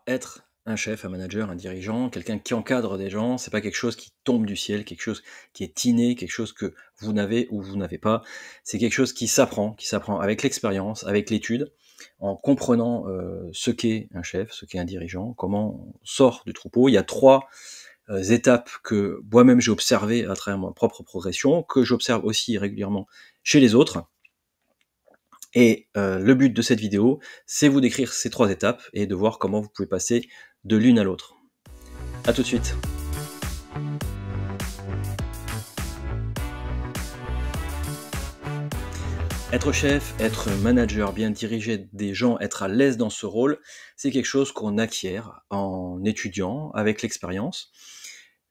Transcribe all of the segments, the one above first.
Alors, être un chef, un manager, un dirigeant, quelqu'un qui encadre des gens, c'est pas quelque chose qui tombe du ciel, quelque chose qui est inné, quelque chose que vous n'avez ou vous n'avez pas. C'est quelque chose qui s'apprend avec l'expérience, avec l'étude, en comprenant ce qu'est un chef, ce qu'est un dirigeant, comment on sort du troupeau. Il y a trois étapes que moi-même j'ai observées à travers ma propre progression, que j'observe aussi régulièrement chez les autres. Et le but de cette vidéo, c'est vous décrire ces trois étapes et de voir comment vous pouvez passer de l'une à l'autre. A tout de suite. Être chef, être manager, bien diriger des gens, être à l'aise dans ce rôle, c'est quelque chose qu'on acquiert en étudiant, avec l'expérience,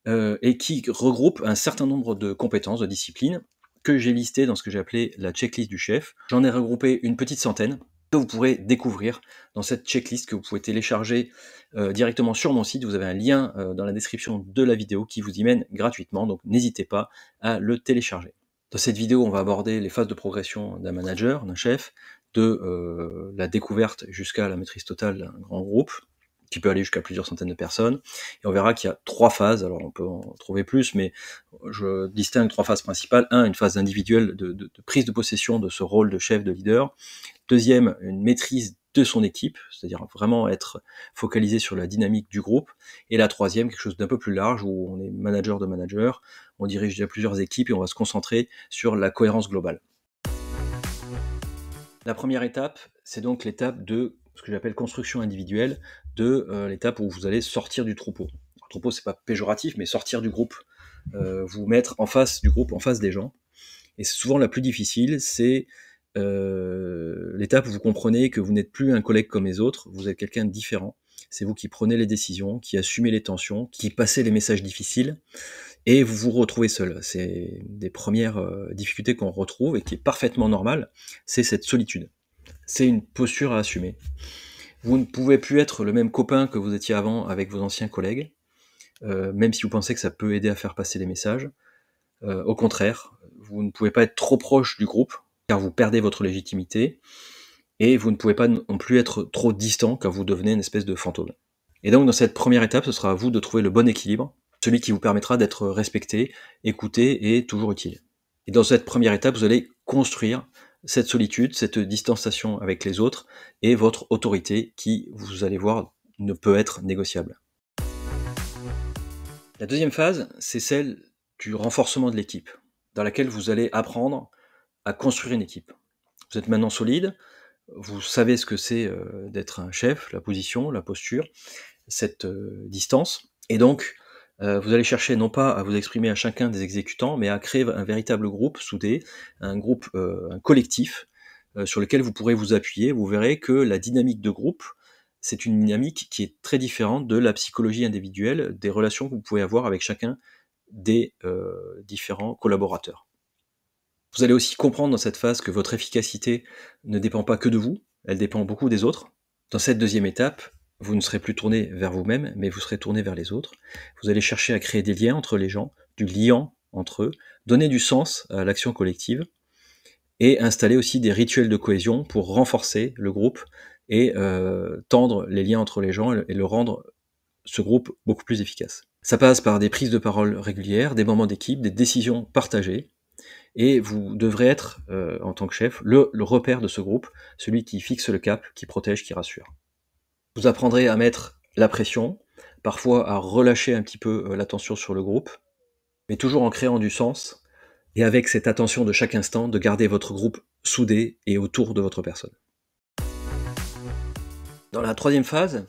et qui regroupe un certain nombre de compétences, de disciplines, que j'ai listées dans ce que j'ai appelé la checklist du chef. J'en ai regroupé une petite centaine que vous pourrez découvrir dans cette checklist que vous pouvez télécharger directement sur mon site. Vous avez un lien dans la description de la vidéo qui vous y mène gratuitement, donc n'hésitez pas à le télécharger. Dans cette vidéo, on va aborder les phases de progression d'un manager, d'un chef, de la découverte jusqu'à la maîtrise totale d'un grand groupe, qui peut aller jusqu'à plusieurs centaines de personnes. Et on verra qu'il y a trois phases, alors on peut en trouver plus, mais je distingue trois phases principales. Une phase individuelle de prise de possession de ce rôle de chef, de leader. Deuxième, une maîtrise de son équipe, c'est-à-dire vraiment être focalisé sur la dynamique du groupe. Et la troisième, quelque chose d'un peu plus large, où on est manager de manager, on dirige déjà plusieurs équipes et on va se concentrer sur la cohérence globale. La première étape, c'est donc l'étape de ce que j'appelle construction individuelle, de l'étape où vous allez sortir du troupeau. Le troupeau, c'est pas péjoratif, mais sortir du groupe, vous mettre en face du groupe, en face des gens. Et c'est souvent la plus difficile, c'est l'étape où vous comprenez que vous n'êtes plus un collègue comme les autres, vous êtes quelqu'un de différent. C'est vous qui prenez les décisions, qui assumez les tensions, qui passez les messages difficiles, et vous vous retrouvez seul. C'est des premières difficultés qu'on retrouve et qui est parfaitement normale, c'est cette solitude. C'est une posture à assumer. Vous ne pouvez plus être le même copain que vous étiez avant avec vos anciens collègues, même si vous pensez que ça peut aider à faire passer les messages. Au contraire, vous ne pouvez pas être trop proche du groupe, car vous perdez votre légitimité, et vous ne pouvez pas non plus être trop distant, car vous devenez une espèce de fantôme. Et donc dans cette première étape, ce sera à vous de trouver le bon équilibre, celui qui vous permettra d'être respecté, écouté et toujours utile. Et dans cette première étape, vous allez construire cette solitude, cette distanciation avec les autres, et votre autorité qui, vous allez voir, ne peut être négociable. La deuxième phase, c'est celle du renforcement de l'équipe, dans laquelle vous allez apprendre à construire une équipe. Vous êtes maintenant solide, vous savez ce que c'est d'être un chef, la position, la posture, cette distance, et donc vous allez chercher non pas à vous exprimer à chacun des exécutants, mais à créer un véritable groupe soudé, un groupe, un collectif, sur lequel vous pourrez vous appuyer. Vous verrez que la dynamique de groupe, c'est une dynamique qui est très différente de la psychologie individuelle, des relations que vous pouvez avoir avec chacun des différents collaborateurs. Vous allez aussi comprendre dans cette phase que votre efficacité ne dépend pas que de vous, elle dépend beaucoup des autres. Dans cette deuxième étape, vous ne serez plus tourné vers vous-même, mais vous serez tourné vers les autres. Vous allez chercher à créer des liens entre les gens, du liant entre eux, donner du sens à l'action collective, et installer aussi des rituels de cohésion pour renforcer le groupe et tendre les liens entre les gens et le rendre, ce groupe, beaucoup plus efficace. Ça passe par des prises de parole régulières, des moments d'équipe, des décisions partagées, et vous devrez être, en tant que chef, le repère de ce groupe, celui qui fixe le cap, qui protège, qui rassure. Vous apprendrez à mettre la pression, parfois à relâcher un petit peu l'attention sur le groupe, mais toujours en créant du sens, et avec cette attention de chaque instant, de garder votre groupe soudé et autour de votre personne. Dans la troisième phase,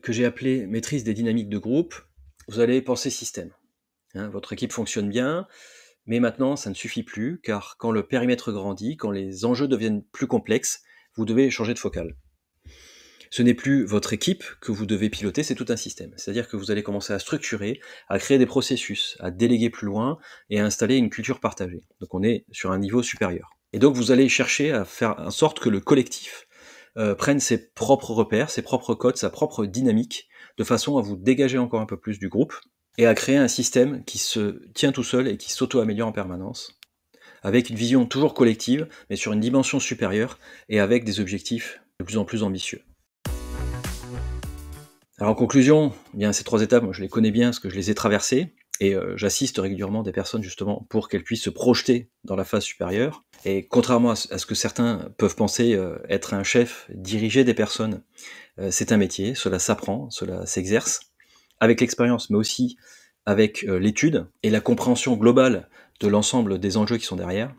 que j'ai appelée maîtrise des dynamiques de groupe, vous allez penser système. Votre équipe fonctionne bien, mais maintenant ça ne suffit plus, car quand le périmètre grandit, quand les enjeux deviennent plus complexes, vous devez changer de focale. Ce n'est plus votre équipe que vous devez piloter, c'est tout un système. C'est-à-dire que vous allez commencer à structurer, à créer des processus, à déléguer plus loin et à installer une culture partagée. Donc on est sur un niveau supérieur. Et donc vous allez chercher à faire en sorte que le collectif prenne ses propres repères, ses propres codes, sa propre dynamique, de façon à vous dégager encore un peu plus du groupe et à créer un système qui se tient tout seul et qui s'auto-améliore en permanence, avec une vision toujours collective, mais sur une dimension supérieure et avec des objectifs de plus en plus ambitieux. Alors en conclusion, eh bien ces 3 étapes, moi je les connais bien parce que je les ai traversées et j'assiste régulièrement des personnes justement pour qu'elles puissent se projeter dans la phase supérieure et contrairement à ce que certains peuvent penser, être un chef, diriger des personnes, c'est un métier, cela s'apprend, cela s'exerce avec l'expérience, mais aussi avec, l'étude et la compréhension globale de l'ensemble des enjeux qui sont derrière.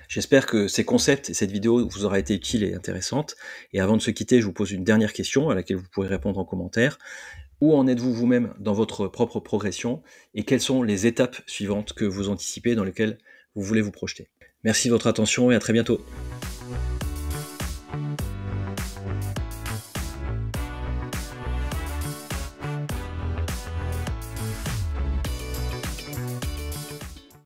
J'espère que ces concepts et cette vidéo vous aura été utile et intéressante et avant de se quitter, je vous pose une dernière question à laquelle vous pourrez répondre en commentaire. Où en êtes-vous vous-même dans votre propre progression et quelles sont les étapes suivantes que vous anticipez dans lesquelles vous voulez vous projeter? Merci de votre attention et à très bientôt.